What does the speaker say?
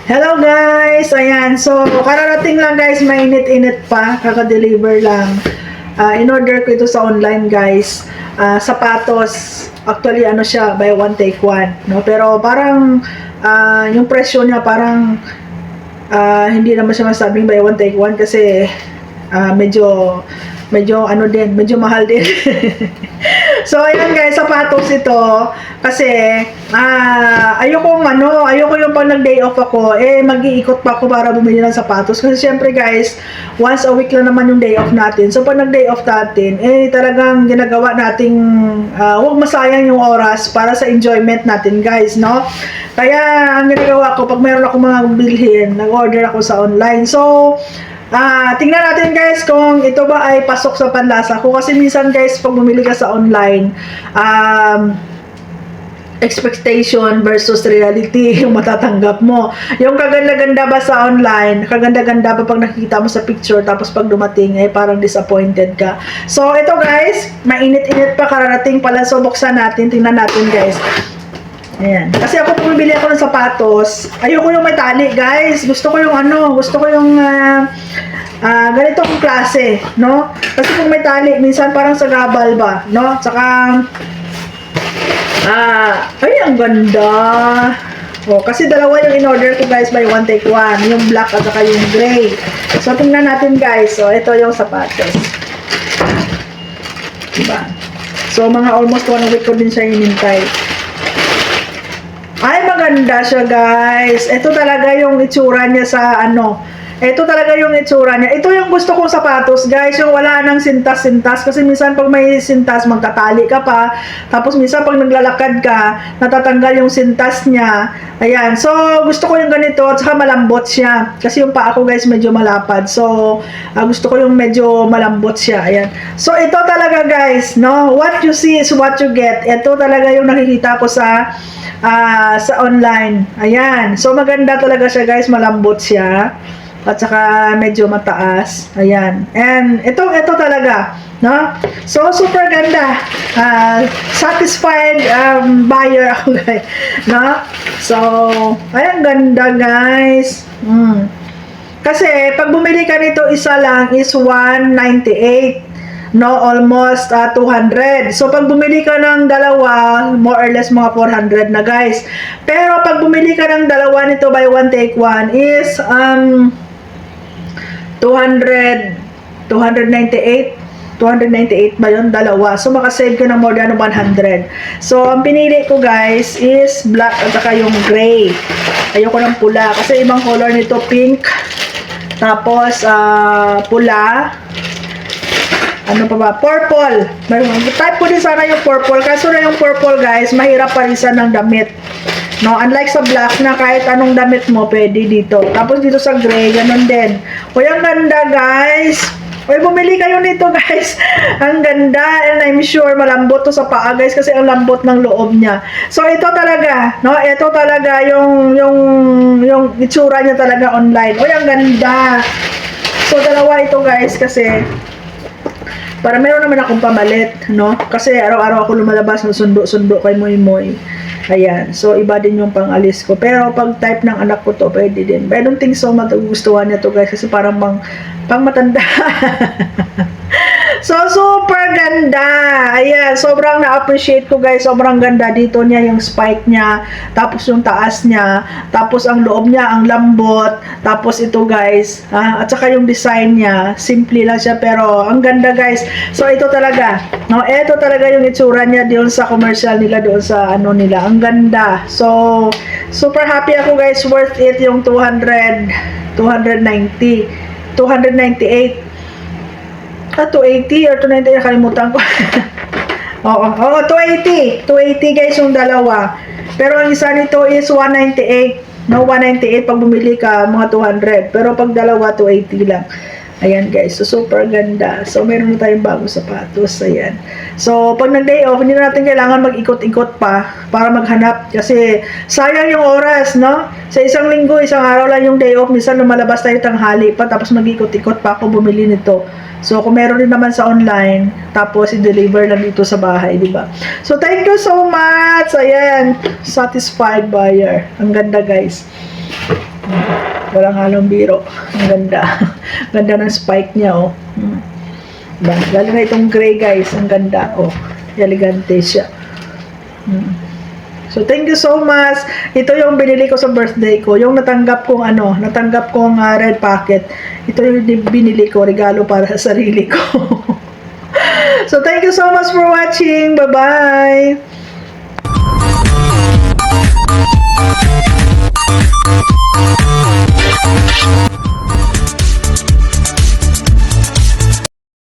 Hello guys! Ayan, so kararating lang guys, mainit-init pa, kaka-deliver lang. In-order ko ito sa online guys. Sapatos, actually ano siya, buy one take one, no? Pero parang yung presyo niya parang hindi naman siya masabing buy one take one kasi medyo ano din, medyo mahal din. So ayan guys, sapatos ito kasi ayoko yung pag nag-day off ako, mag-iikot pa ako para bumili ng sapatos kasi syempre guys, once a week lang naman yung day off natin. So pag nag-day off natin, talagang ginagawa nating huwag masayang yung oras para sa enjoyment natin guys, no? Kaya ang ginagawa ko, pag mayroon ako mga bilhin, nag-order ako sa online. So tingnan natin guys kung ito ba ay pasok sa panlasa ko kasi minsan guys pag bumili ka sa online, expectation versus reality yung matatanggap mo. Yung kaganda-ganda ba sa online, kaganda-ganda ba pag nakikita mo sa picture, tapos pag dumating parang disappointed ka. So ito guys, mainit-init pa, kararating pala. So buksan natin, tingnan natin guys. Ayan. Kasi ako bumibili ako ng sapatos, ayoko yung may tali guys. Gusto ko yung ganitong klase, no? Kasi kung may tali, minsan parang sa gabal ba, no? Tsaka ay, ang ganda. Kasi dalawa yung in-order ko guys, buy one take one. Yung black at saka yung gray. So, tingnan natin guys. So, ito yung sapatos. Diba? So, mga almost 1 week ko din siya hinintay. Ay, maganda siya guys. Ito talaga yung itsura niya sa ito talaga yung itsura niya. Ito yung gusto kong sapatos, guys. Yung wala nang sintas-sintas. Kasi minsan pag may sintas, magtatali ka pa. Tapos minsan pag naglalakad ka, natatanggal yung sintas niya. Ayan. So, gusto ko yung ganito. At saka malambot siya. Kasi yung paa ko, guys, medyo malapad. So, gusto ko yung medyo malambot siya. Ayan. So, ito talaga, guys, no? What you see is what you get. Ito talaga yung nakikita ko sa online. Ayan. So, maganda talaga siya, guys. Malambot siya. At saka medyo mataas. Ayan. And ito talaga, no? So super ganda. Satisfied buyer ako, guys, no? So ayan, ganda guys. Kasi pag bumili ka nito isa lang is 198, no? Almost 200. So pag bumili ka ng dalawa, more or less mga 400 na guys. Pero pag bumili ka ng dalawa nito buy one take one is 298 ba yun? Dalawa. So, makasave ka ng more than 100. So, ang pinili ko guys is black at saka yung gray. Ayoko ng pula. Kasi ibang color nito, pink. Tapos, pula. Ano pa ba? Purple. Type ko din sana yung purple. Kaso na yung purple guys, mahirap palisan ng damit. No, unlike sa black na kahit anong damit mo pwede dito. Tapos dito sa gray, ganun din. Uy, ang ganda guys. Uy, bumili kayo nito guys. Ang ganda, and I'm sure malambot to sa paa guys kasi ang lambot ng loob niya. So ito talaga, no? Ito talaga yung itsura niya talaga online. Uy, ang ganda. So dalawa ito guys kasi para meron naman akong pamalit, no? Kasi araw-araw ako lumalabas ng sundo-sundo kay Moy Moy. Ayan. So, iba din yung pang-alis ko. Pero, pag type ng anak ko to, pwede din. But I don't think so magugustuhan niya to guys. Kasi parang pang matanda. So, super ganda. Ayan. Sobrang na-appreciate ko guys. Sobrang ganda. Dito niya yung spike niya. Tapos yung taas niya. Tapos ang loob niya, ang lambot. Tapos ito guys. At saka yung design niya. Simple lang siya. Pero, ang ganda guys. So, ito talaga. No, ito talaga yung itsura niya doon sa commercial nila. Doon sa nila. Ang ganda. So, super happy ako guys. Worth it yung 298. 280 or 290, nakalimutan ko. Oo, 280 guys yung dalawa. Pero ang isa nito is 198. No, 198 pag bumili ka, mga 200. Pero pag dalawa, 280 lang. Ayan guys, so super ganda. So meron na tayong bagong sapatos. Ayan. So pag nag-day off, hindi na natin kailangan mag-ikot-ikot pa para maghanap. Kasi sayang yung oras, no? Sa isang linggo, isang araw lang yung day off. Minsan lumalabas tayo tanghali pa, tapos mag-ikot-ikot pa ako bumili nito. So kung meron din naman sa online, tapos i-deliver lang dito sa bahay, di ba? So thank you so much. Ayan, satisfied buyer. Ang ganda guys. Walang halong biro. Ang ganda. Ganda ng spike niya, oh. Lalo na itong gray, guys. Ang ganda, oh. Elegante siya. So, thank you so much. Ito yung binili ko sa birthday ko. Yung natanggap kong red packet. Ito yung binili ko, regalo para sa sarili ko. So, thank you so much for watching. Bye-bye.